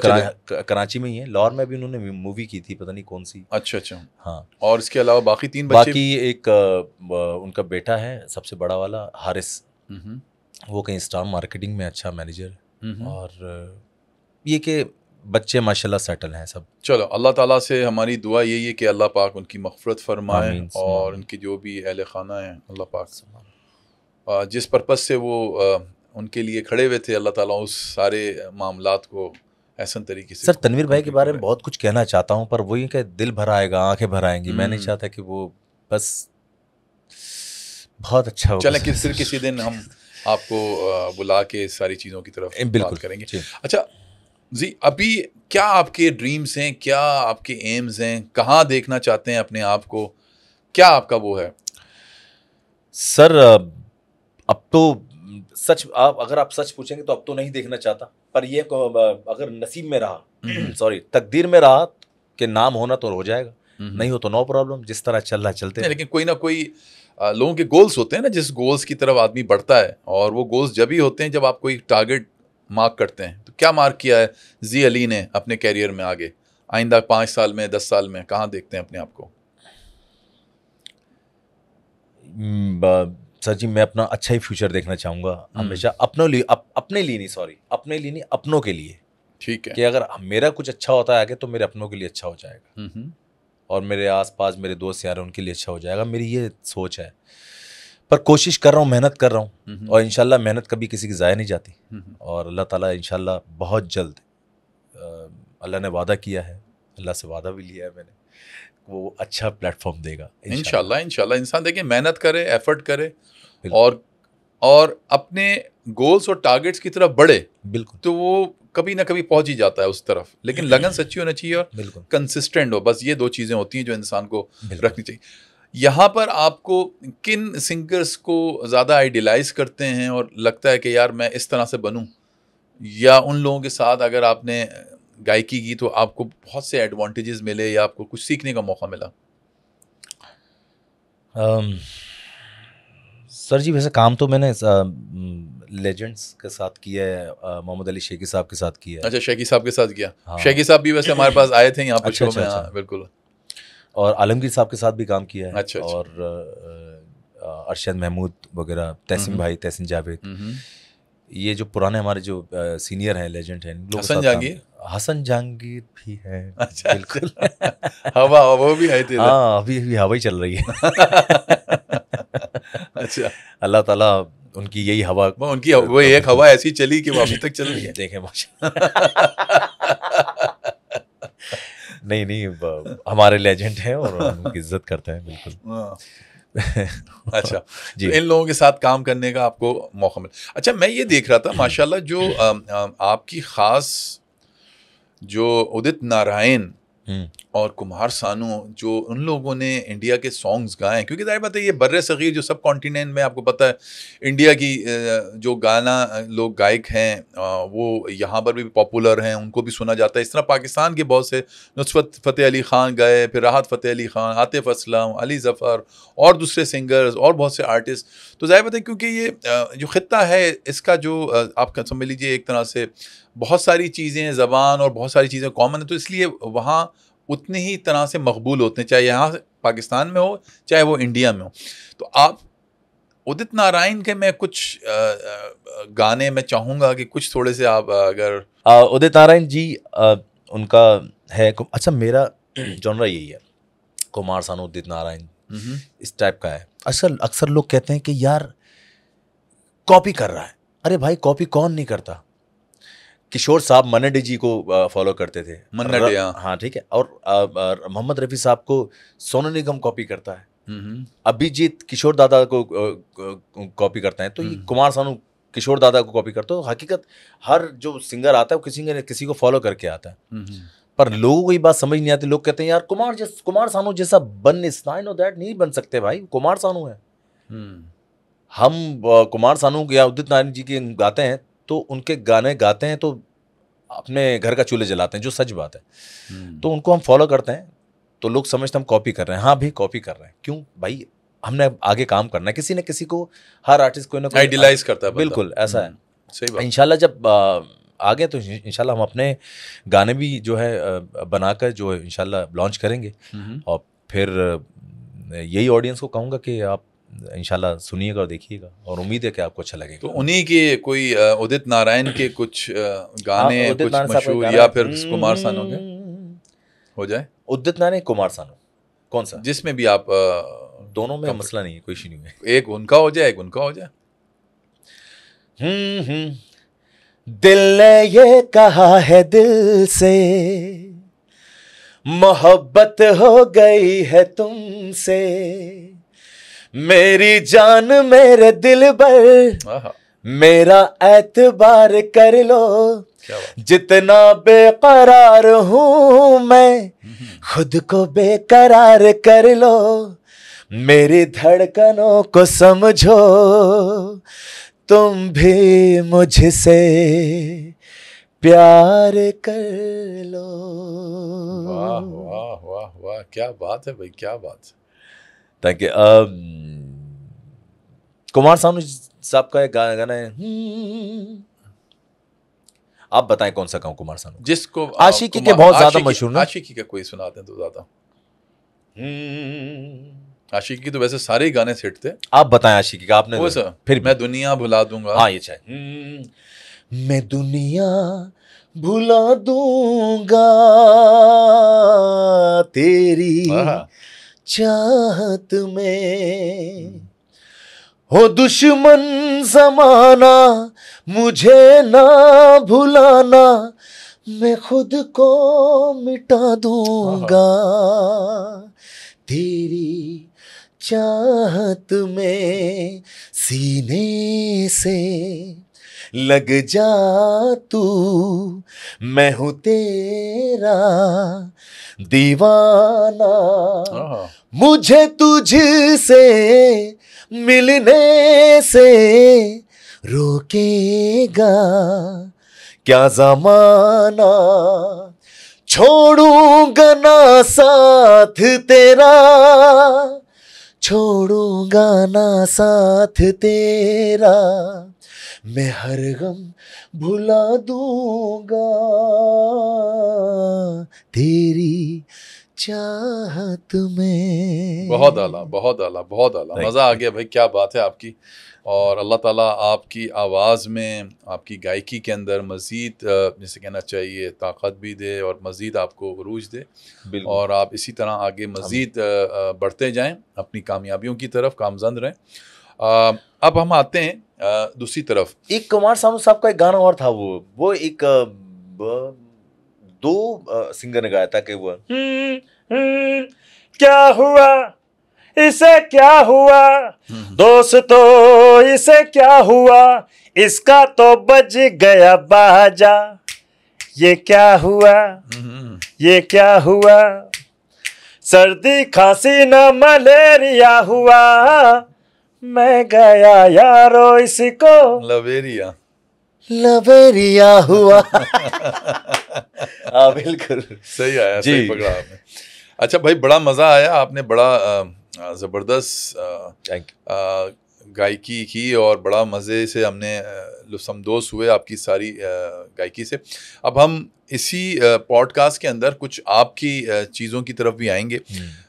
कराची में ही है। लाहौर में भी उन्होंने मूवी की थी, पता नहीं कौन सी। अच्छा। हाँ। और इसके अलावा बाकी 3 बच्चे? बाकी एक उनका बेटा है सबसे बड़ा वाला, हारिस। वो कहीं स्टार मार्केटिंग में अच्छा मैनेजर है। और ये कि बच्चे माशाल्लाह सेटल हैं सब। चलो, अल्लाह ताला से हमारी दुआ यही है कि अल्लाह पाक उनकी मग़फ़िरत फरमाए, और उनकी जो भी अहले खाना है, अल्लाह पाक जिस पर्पस से वो उनके लिए खड़े हुए थे, अल्लाह ताला उस सारे मामलात को ऐसा तरीके से। सर तनवीर भाई के बारे में बहुत कुछ कहना चाहता हूँ, पर वही कि दिल भर आएगा, आंखें भर आएंगी। मैं नहीं चाहता कि वो बस बहुत अच्छा हो। चलें, फिर किसी दिन हम आपको बुला के सारी चीज़ों की तरफ बात करेंगे। अच्छा जी, अभी क्या आपके ड्रीम्स हैं, क्या आपके एम्स हैं, कहाँ देखना चाहते हैं अपने आप को, क्या आपका वो है? सर अब तो सच, अगर आप सच पूछेंगे तो अब तो नहीं देखना चाहता, पर ये अगर नसीब में रहा, सॉरी तकदीर में रहा कि नाम होना तो हो जाएगा, नहीं हो तो नो प्रॉब्लम, जिस तरह चल रहा चलते हैं। लेकिन कोई ना कोई लोगों के गोल्स होते हैं ना, जिस गोल्स की तरफ आदमी बढ़ता है, और वो गोल्स जब ही होते हैं जब आप कोई टारगेट मार्क करते हैं। तो क्या मार्क किया है जी अली ने अपने कैरियर में आगे, आइंदा 5 साल में, 10 साल में कहाँ देखते हैं अपने आप को? सर जी, मैं अपना अच्छा ही फ्यूचर देखना चाहूँगा हमेशा, अपने लिए नहीं, अपनों के लिए। ठीक है, कि अगर मेरा कुछ अच्छा होता है आगे तो मेरे अपनों के लिए अच्छा हो जाएगा, और मेरे आसपास मेरे दोस्त यार उनके लिए अच्छा हो जाएगा। मेरी ये सोच है, पर कोशिश कर रहा हूँ, मेहनत कर रहा हूँ, और इंशाल्लाह मेहनत कभी किसी की ज़ाया नहीं जाती। और अल्लाह ताला इंशाल्लाह बहुत जल्द, अल्लाह ने वादा किया है, अल्लाह से वादा भी लिया है मैंने, वो अच्छा प्लेटफॉर्म देगा इंशाल्लाह। इंसान देखिए, मेहनत करे, एफर्ट करे, और अपने गोल्स और टारगेट्स की तरफ बढ़े, बिल्कुल, तो वो कभी ना कभी पहुंच ही जाता है उस तरफ। लेकिन लगन सच्ची होनी चाहिए और कंसिस्टेंट हो, बस ये 2 चीज़ें होती हैं जो इंसान को रखनी चाहिए। यहाँ पर आपको किन सिंगर्स को ज़्यादा आइडियलाइज करते हैं और लगता है कि यार मैं इस तरह से बनूं, या उन लोगों के साथ अगर आपने गायकी की तो आपको बहुत से एडवांटेजेस मिले या आपको कुछ सीखने का मौका मिला? सर जी, वैसे काम तो मैंने लेजेंड्स के साथ किया है, मोहम्मद अली शेखी साहब के साथ किया है। अच्छा, शेखी साहब के साथ किया। हाँ। शेखी साहब भी वैसे हमारे पास आए थे यहाँ पर शो में। हाँ, बिल्कुल। और आलमगीर साहब के साथ भी काम किया है। अच्छा। और अरशद महमूद वगैरह, तहसीन भाई, तहसीन जावेद, ये जो पुराने हमारे जो सीनियर हैं, लेजेंड हैं, हसन जहांगीर भी है। अच्छा, बिल्कुल। हवा वो भी आए थे। हाँ, अभी हवा ही चल रही है। अच्छा, अल्लाह ताला उनकी यही हवा, उनकी वो एक हवा ऐसी चली कि वो अभी तक चल रही है। देखें माशाल्लाह। नहीं, हमारे लेजेंड हैं और उनकी इज्जत करते हैं, बिल्कुल। अच्छा जी, तो इन लोगों के साथ काम करने का आपको मौका मिला। अच्छा, मैं ये देख रहा था माशाल्लाह, जो आपकी ख़ास जो उदित नारायण और कुमार सानू, जो उन लोगों ने इंडिया के सॉन्ग्स गाए, क्योंकि जाहिर बात है ये बर्रे सगीर जो सब कॉन्टिनेंट में आपको पता है इंडिया की जो गाना लोग गायक हैं वो यहाँ पर भी पॉपुलर हैं, उनको भी सुना जाता है। इस तरह पाकिस्तान के बहुत से नुसरत फ़तेह अली ख़ान गए, फिर राहत फ़तेह अली ख़ान, आतिफ़ असलम, अली ज़फ़र और दूसरे सिंगर्स और बहुत से आर्टिस्ट। तो जाहिर बात है क्योंकि ये जो ख़ित्ता है इसका जो आप समझ लीजिए एक तरह से बहुत सारी चीज़ें, ज़बान और बहुत सारी चीज़ें कॉमन है, तो इसलिए वहाँ उतनी ही तरह से मकबूल होते हैं, चाहे यहाँ पाकिस्तान में हो चाहे वो इंडिया में हो। तो आप उदित नारायण के मैं कुछ गाने मैं चाहूँगा कि कुछ थोड़े से आप अगर उदित नारायण जी उनका है। अच्छा, मेरा जॉनरा यही है, कुमार सानू, उदित नारायण, इस टाइप का है। अक्सर लोग कहते हैं कि यार कॉपी कर रहा है। अरे भाई, कॉपी कौन नहीं करता। किशोर साहब मन्ना डे जी को फॉलो करते थे, मन्ना डे, हाँ ठीक है, और मोहम्मद रफ़ी साहब को सोनू निगम कॉपी करता है, अभिजीत किशोर दादा को कॉपी करते हैं, तो ये कुमार सानू किशोर दादा को कॉपी करते हो। हकीकत हर जो सिंगर आता है वो किसी को फॉलो करके आता है, पर लोगों को ये बात समझ नहीं आती। लोग कहते हैं यार कुमार सानू जैसा दैट नहीं बन सकते भाई, कुमार सानू है। हम कुमार सानू या उदित नारायण जी के गाते हैं तो उनके गाने गाते हैं तो अपने घर का चूल्हे जलाते हैं, जो सच बात है। तो उनको हम फॉलो करते हैं तो लोग समझते हैं हम कॉपी कर रहे हैं। हाँ भी कॉपी कर रहे हैं, क्यों भाई, हमने आगे काम करना है। किसी न किसी को, हर आर्टिस्ट कोई ना कोई आइडियलाइज करता है, बिल्कुल ऐसा है। सही बात। इंशाल्लाह जब आगे तो इंशाल्लाह हम अपने गाने भी जो है बनाकर जो है इंशाल्लाह लॉन्च करेंगे, और फिर यही ऑडियंस को कहूँगा कि आप इंशाल्लाह सुनिएगा और देखिएगा, और उम्मीद है कि आपको अच्छा लगेगा। तो उन्हीं के कोई उदित नारायण के कुछ गाने कुछ मशहूर, या फिर कुमार सानू के हो जाए? उदित नारायण, कुमार सानू, कौन सा? जिसमें भी आप दोनों में मसला नहीं है, कोई इशू नहीं है। एक उनका हो जाए, एक उनका हो जाए। दिल ने ये कहा है दिल से, मोहब्बत हो गई है तुमसे, मेरी जान मेरे दिल पर मेरा एतबार कर लो, जितना बेकरार हूं मैं खुद को बेकरार कर लो, मेरी धड़कनों को समझो, तुम भी मुझसे प्यार कर लो। वाह वाह वाह वाह, क्या बात है भाई, क्या बात है। Thank you. कुमार सानू साहब का एक गाना है, आप बताएं कौन सा गाऊं कुमार सानू? जिसको आशिकी के बहुत ज्यादा मशहूर ना, आशिकी का कोई सुनाते हैं तो ज्यादा। आशिकी तो वैसे सारे ही गाने हिट थे, आप बताएं आशिकी का। आपने वो सर, फिर मैं दुनिया भुला दूंगा। हाँ ये चाहे, मैं दुनिया भुला दूंगा तेरी चाहत में, हो दुश्मन जमाना मुझे ना भुलाना, मैं खुद को मिटा दूंगा तेरी चाहत में, सीने से लग जा तू, मैं हूँ तेरा दीवाना, मुझे तुझसे मिलने से रोकेगा क्या ज़माना, छोड़ूंगा ना साथ तेरा, छोड़ूंगा ना साथ तेरा, मैं हर गम भुला दूंगा तेरी चाहत में। बहुत आला, बहुत आला, बहुत आला, मज़ा आ गया भाई, क्या बात है आपकी। और अल्लाह ताला आपकी आवाज़ में, आपकी गायकी के अंदर मज़ीद जैसे कहना चाहिए ताकत भी दे और मज़ीद आपको उरूज दे, और आप इसी तरह आगे मज़ीद बढ़ते जाएं अपनी कामयाबियों की तरफ, कामज़ंद रहें। अब हम आते हैं दूसरी तरफ। एक कुमार सानू साहब का एक गाना और था, वो एक दो सिंगर ने गाया था कि वो क्या हुआ इसे क्या हुआ दोस्तों, इसे क्या हुआ, इसका तो बज गया बाजा, ये क्या हुआ, ये क्या हुआ, सर्दी खांसी न मलेरिया हुआ, मैं गया यारो इसको लवेरिया लवेरिया हुआ। हाँ बिल्कुल सही आया, जी। सही पकड़ा आपने। अच्छा भाई, बड़ा मज़ा आया, आपने बड़ा ज़बरदस्त गायकी की और बड़ा मज़े से हमने लुत्फ़अंदोज़ हुए आपकी सारी गायकी से। अब हम इसी पॉडकास्ट के अंदर कुछ आपकी चीज़ों की तरफ भी आएंगे।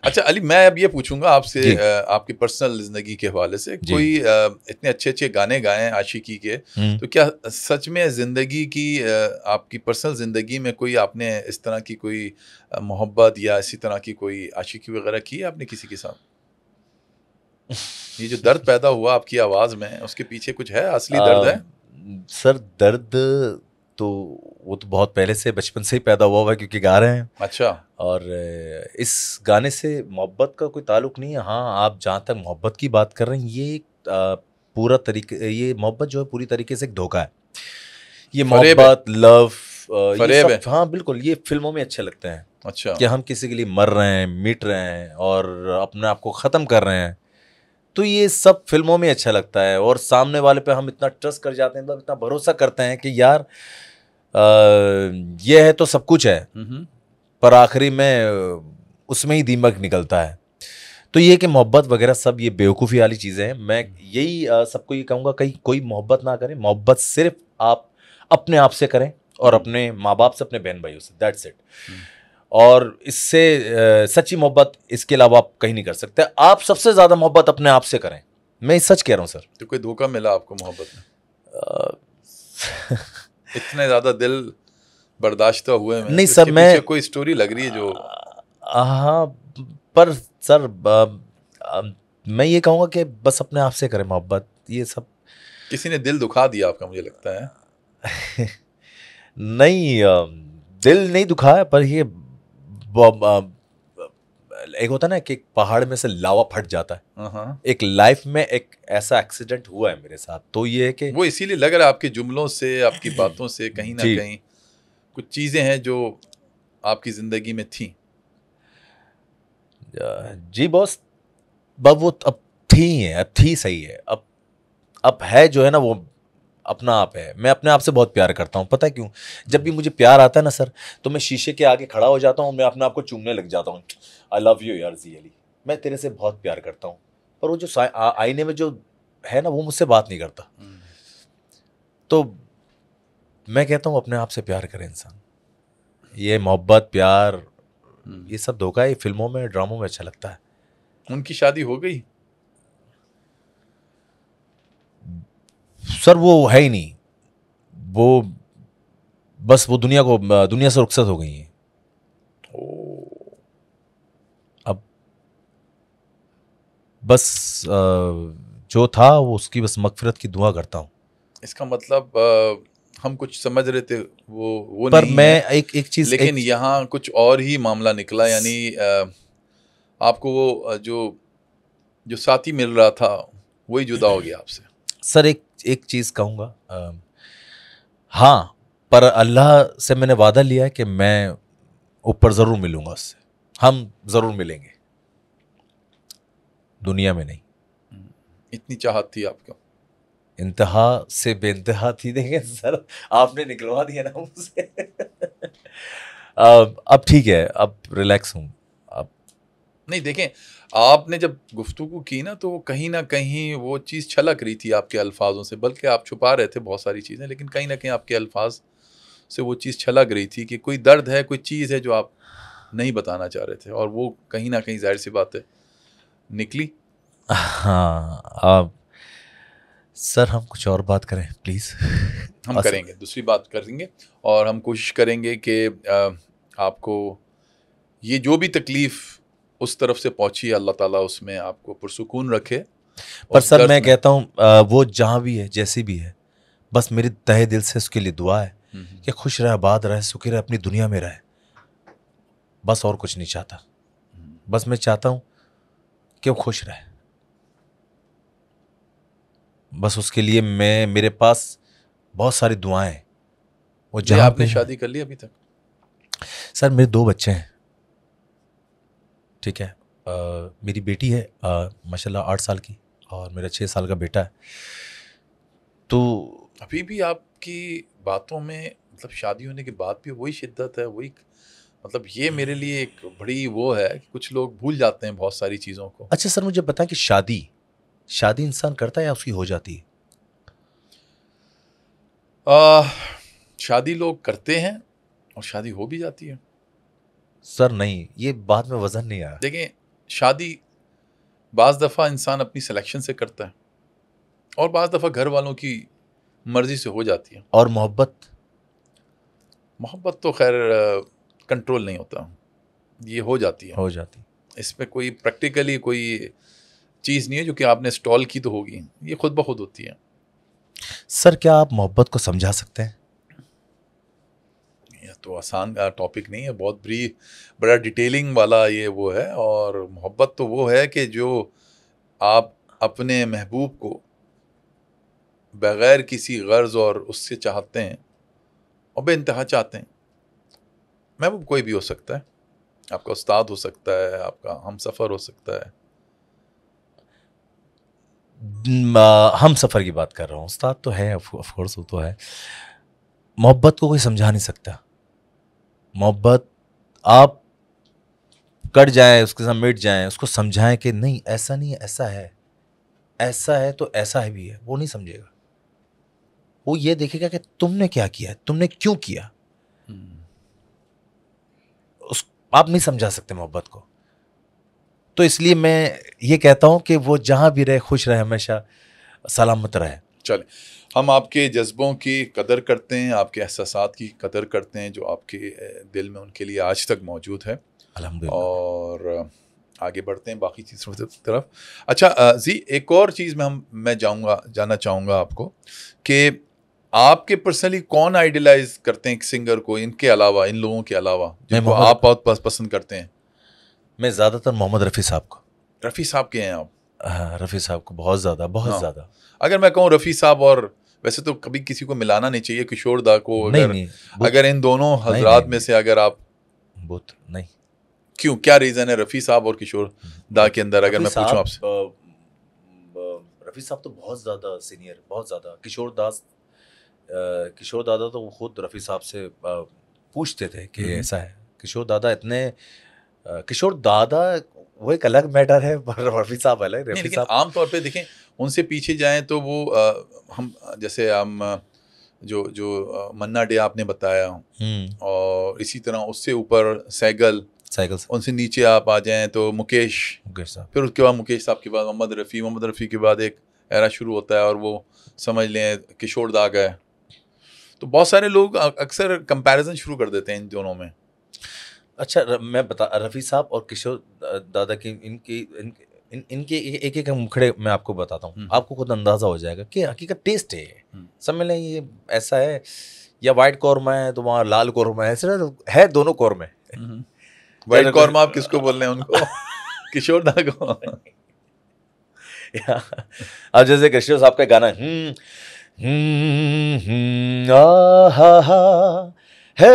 अच्छा अली, मैं अब ये पूछूंगा आपसे आपकी पर्सनल ज़िंदगी के हवाले से, कोई इतने अच्छे अच्छे गाने गाए हैं आशिकी के, तो क्या सच में ज़िंदगी की आपकी पर्सनल ज़िंदगी में कोई आपने इस तरह की कोई मोहब्बत या इसी तरह की कोई आशिकी वगैरह की है आपने किसी के साथ? ये जो दर्द पैदा हुआ आपकी आवाज़ में, उसके पीछे कुछ है, असली दर्द है? सर दर्द तो वो तो बहुत पहले से, बचपन से ही पैदा हुआ है क्योंकि गा रहे हैं। अच्छा। और इस गाने से मोहब्बत का कोई ताल्लुक नहीं है। हाँ, आप जहाँ तक मोहब्बत की बात कर रहे हैं, ये पूरा तरीके, ये मोहब्बत जो है पूरी तरीके से एक धोखा है। ये मोहब्बत, लव, ये सब, हाँ बिल्कुल, ये फिल्मों में अच्छे लगते हैं। अच्छा। कि हम किसी के लिए मर रहे हैं, मिट रहे हैं और अपने आप को ख़त्म कर रहे हैं, तो ये सब फिल्मों में अच्छा लगता है। और सामने वाले पे हम इतना ट्रस्ट कर जाते हैं, मतलब इतना भरोसा करते हैं कि यार ये है तो सब कुछ है, पर आखिरी में उसमें ही दीमक निकलता है। तो ये कि मोहब्बत वगैरह सब ये बेवकूफ़ी वाली चीज़ें हैं। मैं यही सबको ये कहूँगा, कहीं कोई मोहब्बत ना करें। मोहब्बत सिर्फ आप अपने आप से करें और अपने माँ बाप से, अपने बहन भाइयों से, दैट्स इट। और इससे सच्ची मोहब्बत इसके अलावा आप कहीं नहीं कर सकते। आप सबसे ज़्यादा मोहब्बत अपने आप से करें, मैं सच कह रहा हूँ सर। तो कोई धोखा मिला आपको मोहब्बत में? इतने ज़्यादा दिल बर्दाश्त हुए में? नहीं तो सर, मैं कोई स्टोरी लग रही है जो हाँ, पर सर मैं ये कहूँगा कि बस अपने आप से करें मोहब्बत। ये सब किसी ने दिल दुखा दिया आपका, मुझे लगता है। नहीं, दिल नहीं दुखा है, पर ये एक होता है ना कि पहाड़ में से लावा फट जाता है। एक लाइफ में एक ऐसा एक्सीडेंट हुआ है मेरे साथ, तो ये है कि वो इसीलिए लग रहा है आपके जुमलों से, आपकी बातों से कहीं ना कहीं कुछ चीज़ें हैं जो आपकी ज़िंदगी में थी। जी बॉस, वो अब थी हैं, अब थी सही है, अब है जो है ना, वो अपना आप है। मैं अपने आप से बहुत प्यार करता हूँ, पता है क्यों? जब भी मुझे प्यार आता है ना सर, तो मैं शीशे के आगे खड़ा हो जाता हूँ, मैं अपने आप को चूमने लग जाता हूँ। आई लव यू यार जी अली, मैं तेरे से बहुत प्यार करता हूँ। पर वो जो आईने में जो है ना, वो मुझसे बात नहीं करता। तो मैं कहता हूँ अपने आप से प्यार करे इंसान। ये मोहब्बत, प्यार, ये सब धोखा है। फिल्मों में, ड्रामों में अच्छा लगता है। उनकी शादी हो गई? सर वो है ही नहीं, वो बस वो दुनिया से रुखसत हो गई है। अब बस जो था वो, उसकी बस मगफिरत की दुआ करता हूँ। इसका मतलब हम कुछ समझ रहे थे वो पर नहीं मैं है, एक चीज, लेकिन यहाँ कुछ और ही मामला निकला। यानी आपको वो जो साथी मिल रहा था वही जुदा हो गया आपसे। सर एक चीज कहूँगा, हाँ, पर अल्लाह से मैंने वादा लिया है कि मैं ऊपर जरूर मिलूंगा उससे। हम जरूर मिलेंगे, दुनिया में नहीं। इतनी चाहत थी आपको? इंतहा से बेइंतहा थी। देखें सर, आपने निकलवा दिया ना मुझसे। अब ठीक है, अब रिलैक्स हूँ। अब नहीं, देखें, आपने जब गुफ्तगू की ना, तो कहीं ना कहीं वो चीज़ छलक रही थी आपके अल्फाजों से। बल्कि आप छुपा रहे थे बहुत सारी चीज़ें, लेकिन कहीं ना कहीं आपके अल्फाज से वो चीज़ छलक रही थी कि कोई दर्द है, कोई चीज़ है जो आप नहीं बताना चाह रहे थे, और वो कहीं ना कहीं जाहिर सी बात है निकली। हाँ, सर हम कुछ और बात करें प्लीज़। हम करेंगे, दूसरी बात करेंगे, और हम कोशिश करेंगे कि आपको ये जो भी तकलीफ़ उस तरफ से पहुंची, अल्लाह ताला उसमें आपको पुरसुकून रखे। पर सर मैं कहता हूँ वो जहाँ भी है, जैसी भी है, बस मेरे तहे दिल से उसके लिए दुआ है कि खुश रहे, आबाद रहे, सुखी रहे, अपनी दुनिया में रहे। बस और कुछ नहीं चाहता। बस मैं चाहता हूँ कि वो खुश रहे। बस उसके लिए मेरे पास बहुत सारी दुआएं हैं। वो जी, जहाँ आपने पे शादी कर ली अभी तक? सर मेरे 2 बच्चे हैं, ठीक है। मेरी बेटी है माशाल्लाह 8 साल की, और मेरा 6 साल का बेटा है। तो अभी भी आपकी बातों में मतलब शादी होने के बाद भी वही शिद्दत है, वही मतलब ये मेरे लिए एक बड़ी वो है कि कुछ लोग भूल जाते हैं बहुत सारी चीज़ों को। अच्छा सर, मुझे बताएं कि शादी इंसान करता है या उसकी हो जाती है? आ, शादी लोग करते हैं और शादी हो भी जाती है। सर नहीं, ये बात में वजन नहीं आया। देखें, शादी बाज़ दफ़ा इंसान अपनी सिलेक्शन से करता है और बाज़ दफ़ा घर वालों की मर्जी से हो जाती है। और मोहब्बत? मोहब्बत तो खैर कंट्रोल नहीं होता, ये हो जाती है। हो जाती। इसमें कोई प्रैक्टिकली कोई चीज़ नहीं है जो कि आपने स्टॉल की तो होगी, ये खुद ब खुद होती है। सर क्या आप मोहब्बत को समझा सकते हैं? ये तो आसान टॉपिक नहीं है, बहुत बड़ा डिटेलिंग वाला ये वो है। और मोहब्बत तो वो है कि जो आप अपने महबूब को बग़ैर किसी गर्ज और उससे चाहते हैं और बेइंतहा चाहते हैं। महबूब कोई भी हो सकता है, आपका उस्ताद हो सकता है, आपका हमसफ़र हो सकता है। हम सफ़र की बात कर रहा हूँ, उस्ताद तो है, ऑफ कोर्स वो तो है। मोहब्बत को कोई समझा नहीं सकता। मोहब्बत आप कट जाएं, उसके साथ मिट जाएं, उसको समझाएं कि नहीं ऐसा नहीं है, ऐसा है, ऐसा है तो ऐसा है भी है, वो नहीं समझेगा। वो ये देखेगा कि तुमने क्या किया है, तुमने क्यों किया। उस आप नहीं समझा सकते मोहब्बत को। तो इसलिए मैं ये कहता हूं कि वो जहां भी रहे खुश रहे, हमेशा सलामत रहे। चलें, हम आपके जज्बों की कदर करते हैं, आपके एहसासात की कदर करते हैं जो आपके दिल में उनके लिए आज तक मौजूद है, अल्हम्दुलिल्लाह। और आगे बढ़ते हैं बाकी चीज़ों की तरफ। अच्छा जी, एक और चीज़ में मैं जानना चाहूँगा आपको कि आपके पर्सनली कौन आइडियलाइज करते हैं एक सिंगर को, इनके अलावा, इन लोगों के अलावा जिनको आप बहुत पसंद करते हैं? मैं ज़्यादातर मोहम्मद रफ़ी साहब को। रफ़ी साहब के हैं आप? हाँ, रफ़ी साहब को बहुत ज़्यादा, बहुत हाँ। ज़्यादा। अगर मैं कहूँ रफ़ी साहब, और वैसे तो कभी किसी को मिलाना नहीं चाहिए, किशोर दा को, अगर इन दोनों हजरात में से अगर आप नहीं, क्यों, क्या रीज़न है रफ़ी साहब और किशोर दा के अंदर, अगर मैं पूछूं आपसे? रफ़ी साहब तो बहुत ज़्यादा सीनियर, बहुत ज़्यादा। किशोर दादा तो खुद रफ़ी साहब से पूछते थे कि ऐसा है। किशोर दादा वो एक अलग मैटर है, रफ़ी साहब अलग। नहीं, लेकिन आम तौर पे देखें, उनसे पीछे जाएं तो वो हम जैसे जो मन्ना डे आपने बताया, और इसी तरह उससे ऊपर सैगल, उनसे नीचे आप आ जाएं तो मुकेश साहब, फिर उसके बाद मुकेश साहब के बाद मोहम्मद रफ़ी के बाद एक एरा शुरू होता है, और वो समझ लें किशोर दा गए। तो बहुत सारे लोग अक्सर कंपैरिजन शुरू कर देते हैं इन दोनों में। अच्छा, मैं बता, रफ़ी साहब और किशोर दादा की इनके एक एक मुखड़े मैं आपको बताता हूँ, आपको खुद अंदाज़ा हो जाएगा कि हकीकत टेस्ट है। समझ लें ये ऐसा है, या वाइट कौरमा है तो वहाँ लाल कौरमा है, ऐसा है दोनों कौरमे। वाइट कौरमा आप किसको बोल रहे हैं, उनको? किशोर दा को? अब जैसे किशोर साहब का गाना आ हा हा हे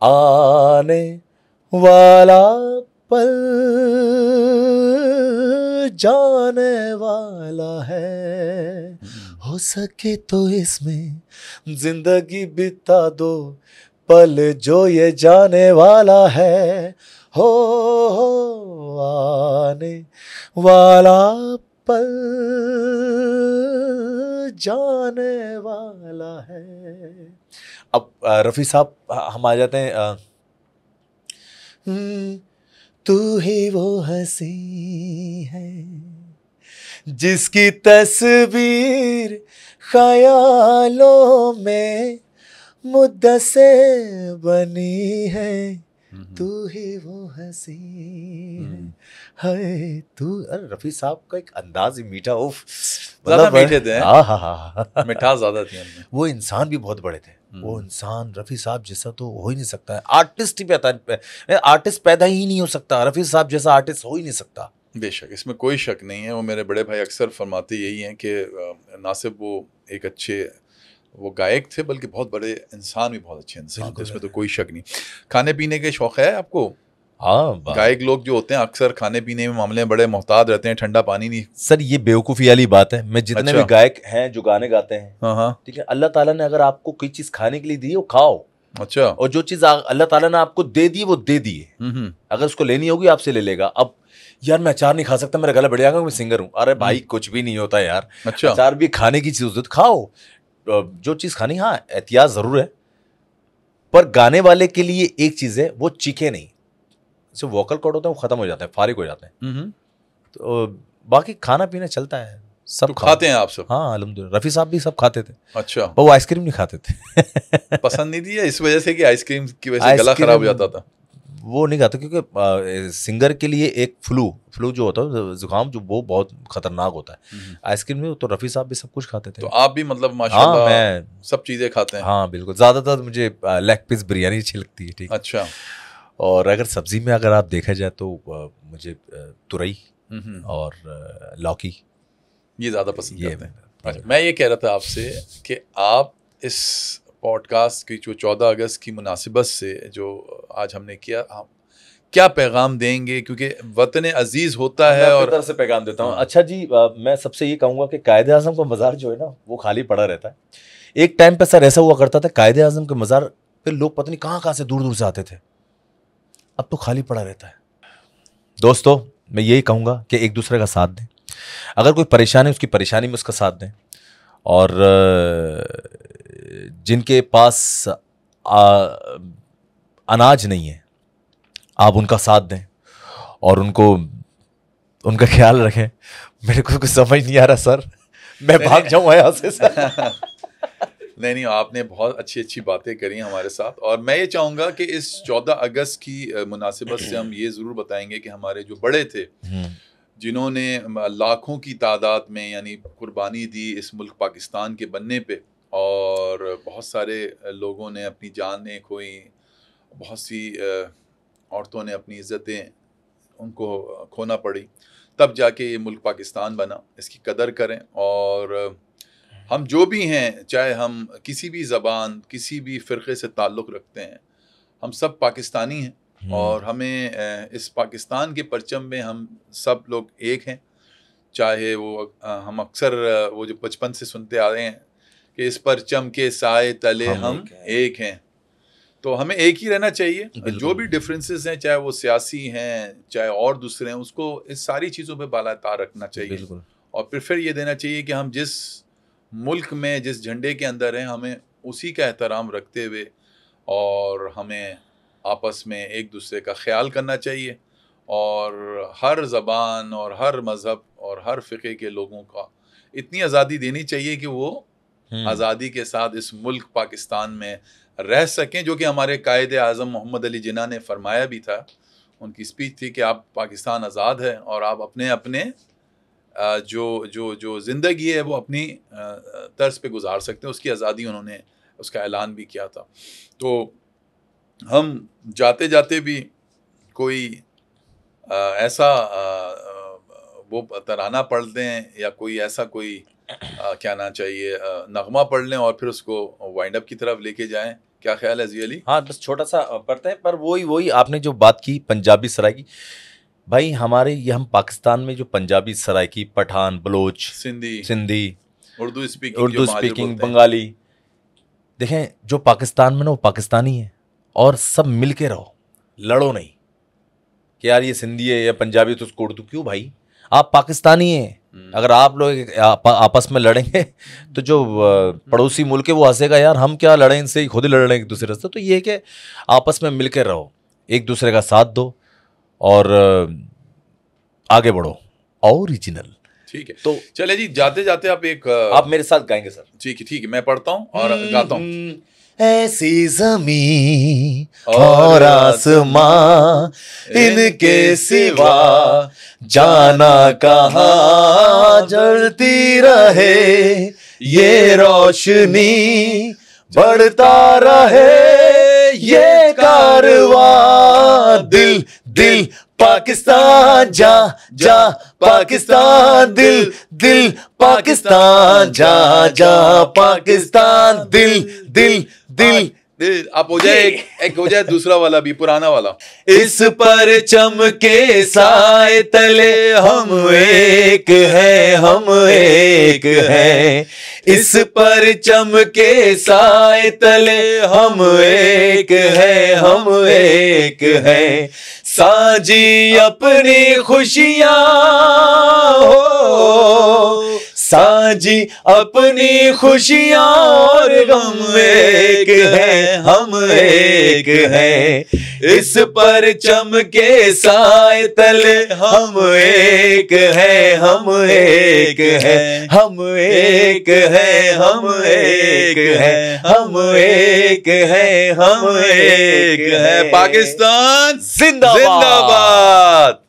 आने वाला पल जाने वाला है, हो सके तो इसमें जिंदगी बिता दो, पल जो ये जाने वाला है, हो आने वाला पल जाने वाला है। अब रफ़ी साहब हम आ जाते हैं, तू ही वो हंसी है जिसकी तस्वीर ख्यालों में मुद्दा से बनी है, तू ही वो हंसी है तू। अरे रफ़ी साहब का एक अंदाज ही मीठा, उफ, ज़्यादा मीठे थे। हाँ, मिठास ज़्यादा थी उनमें। वो इंसान भी बहुत बड़े थे। वो इंसान रफ़ी साहब जैसा तो हो ही नहीं सकता है, आर्टिस्ट ही पैदा ही नहीं हो सकता, रफ़ी साहब जैसा आर्टिस्ट हो ही नहीं सकता। बेशक, इसमें कोई शक नहीं है। वो मेरे बड़े भाई अक्सर फरमाते यही हैं कि ना सिर्फ वो एक अच्छे वो गायक थे बल्कि बहुत बड़े इंसान भी बहुत अच्छे इंसान थे, इसमें तो कोई शक नहीं। खाने पीने के शौक है आपको? हाँ, गायक लोग जो होते हैं अक्सर खाने पीने में मामले में बड़े मोहतात रहते हैं, ठंडा पानी नहीं। सर ये बेवकूफ़ी वाली बात है। मैं जितने भी गायक हैं जो गाने गाते हैं, हाँ हाँ, ठीक है, अल्लाह ताला ने अगर आपको कोई चीज़ खाने के लिए दी है वो खाओ। अच्छा। और जो चीज़ अल्लाह ताला ने आपको दे दी वो दे दी है। अगर उसको लेनी होगी आपसे ले लेगा। अब यार मैं अचार नहीं खा सकता, मेरा गला बढ़ जाएगा, मैं सिंगर हूँ। अरे भाई कुछ भी नहीं होता यार। अच्छा। अचार भी खाने की चीज़ होती है, खाओ जो चीज़ खानी। हाँ एहतियात ज़रूर है, पर गाने वाले के लिए एक चीज़ है, वो चीखे नहीं। जो वोकल कॉर्ड होते हैं वो खत्म हो जाते हैं, फारिग हो जाते हैं। तो बाकी खाना पीना चलता है, सब तो खाते हैं आप सब? हाँ अल्हम्दुलिल्लाह। रफ़ी साहब भी सब खाते थे। अच्छा। पर वो आइसक्रीम नहीं खाते थे। पसंद नहीं थी या इस वजह से कि आइसक्रीम की वजह से गला खराब हो जाता था? वो नहीं खाता, क्योंकि सिंगर के लिए एक फ्लू जो होता है, जुकाम, जो वो बहुत खतरनाक होता है। आइसक्रीम में तो रफ़ी साहब भी सब कुछ खाते थे। तो आप भी मतलब माशाल्लाह मैं सब चीज़ें खाते हैं? हाँ बिल्कुल। ज़्यादातर मुझे लेग पीस बिरयानी अच्छी लगती है, ठीक। अच्छा। और अगर सब्जी में अगर आप देखा जाए तो मुझे तुरई और लौकी ये ज़्यादा पसंद करते हैं। अच्छा, मैं ये कह रहा था आपसे कि आप इस पॉडकास्ट की जो 14 अगस्त की मुनासिबत से जो आज हमने किया, हम क्या पैगाम देंगे? क्योंकि वतन अजीज़ होता है और तरह से पैगाम देता हूँ। अच्छा जी, मैं सबसे ये कहूँगा कि कायदे आज़म का मज़ार जो है ना वो खाली पड़ा रहता है। एक टाइम पे सर ऐसा हुआ करता था, कायदे आज़म के मज़ार पे लोग पता नहीं कहाँ से दूर दूर से आते थे। अब तो खाली पड़ा रहता है। दोस्तों मैं यही कहूँगा कि एक दूसरे का साथ दें। अगर कोई परेशानी है उसकी परेशानी में उसका साथ दें। और जिनके पास अनाज नहीं है आप उनका साथ दें और उनका ख्याल रखें। मेरे को कुछ समझ नहीं आ रहा सर, मैं भाग जाऊँ यहाँ से सर। नहीं, आपने बहुत अच्छी अच्छी बातें करी हमारे साथ। और मैं ये चाहूँगा कि इस 14 अगस्त की मुनासिबत से हम ये ज़रूर बताएंगे कि हमारे जो बड़े थे जिन्होंने लाखों की तादाद में यानी कुर्बानी दी इस मुल्क पाकिस्तान के बनने पे, और बहुत सारे लोगों ने अपनी जानें खोई, बहुत सी औरतों ने अपनी इज़्ज़तें उनको खोना पड़ी, तब जाके ये मुल्क पाकिस्तान बना। इसकी कदर करें। और हम जो भी हैं, चाहे हम किसी भी ज़बान किसी भी फ़िरक़े से ताल्लुक़ रखते हैं, हम सब पाकिस्तानी हैं। और हमें इस पाकिस्तान के परचम में हम सब लोग एक हैं। चाहे वो हम अक्सर वो जो बचपन से सुनते आ रहे हैं कि इस परचम के साए तले हम एक हैं, तो हमें एक ही रहना चाहिए। जो भी डिफरेंसेस हैं, चाहे वो सियासी हैं चाहे और दूसरे हैं, उसको इस सारी चीज़ों पे बालातार रखना चाहिए। और प्रेफर ये देना चाहिए कि हम जिस मुल्क में जिस झंडे के अंदर हैं हमें उसी का एहतराम रखते हुए और हमें आपस में एक दूसरे का ख्याल करना चाहिए। और हर ज़बान और हर मज़हब और हर फ़िक़े के लोगों का इतनी आज़ादी देनी चाहिए कि वो आज़ादी के साथ इस मुल्क पाकिस्तान में रह सकें, जो कि हमारे कायदे आज़म मोहम्मद अली जिन्ना ने फरमाया भी था। उनकी स्पीच थी कि आप पाकिस्तान आज़ाद है और आप अपने अपने जो ज़िंदगी है वो अपनी तर्ज पे गुजार सकते हैं, उसकी आज़ादी उन्होंने उसका ऐलान भी किया था। तो हम जाते जाते भी कोई ऐसा वो तराना पढ़ दें या कोई ऐसा कोई क्या ना चाहिए नगमा पढ़ लें और फिर उसको वाइंड अप की तरफ लेके जाएं। क्या ख्याल है जी अली? हाँ बस छोटा सा पढ़ते हैं, पर वही आपने जो बात की पंजाबी सराइकी, भाई हमारे ये हम पाकिस्तान में जो पंजाबी सराइकी, पठान, बलोच, सिंधी, उर्दू स्पीकिंग, बंगाली, देखें जो पाकिस्तान में ना वो पाकिस्तानी है। और सब मिल के रहो, लड़ो नहीं कि यार ये सिंधी है या पंजाबी तो उसको उर्दू। क्यों भाई, आप पाकिस्तानी हैं। अगर आप लोग आपस में लड़ेंगे तो जो पड़ोसी मुल्क है वो हंसेगा, यार हम क्या लड़ें इनसे, खुद ही लड़ रहे हैं एक दूसरे से। तो ये है कि आपस में मिल के रहो, एक दूसरे का साथ दो और आगे बढ़ो। ओरिजिनल ठीक है। तो चले जी, जाते जाते आप मेरे साथ गाएंगे सर? ठीक है, मैं पढ़ता हूँ और गाता हूँ। ऐसी ज़मीं और आसमां इनके सिवा जाना कहाँ, जलती रहे ये रोशनी, बढ़ता रहे ये कारवां, दिल दिल पाकिस्तान जा जा पाकिस्तान दिल दिल पाकिस्तान जा जा पाकिस्तान दिल दिल दिल। आप हो जाए एक हो जाए दूसरा वाला भी, पुराना वाला। इस परचम के साए तले हम एक हैं, हम एक हैं। इस परचम के साए तले हम एक हैं, हम एक हैं। साजी अपनी खुशियां हो, साजी अपनी खुशियां और गम एक हैं, हम एक हैं। इस परचम के साए तले हम एक हैं, हम एक हैं। हम एक हैं, हम एक हैं। हम एक हैं, हम एक हैं। पाकिस्तान जिंदाबाद। जिंदाबाद।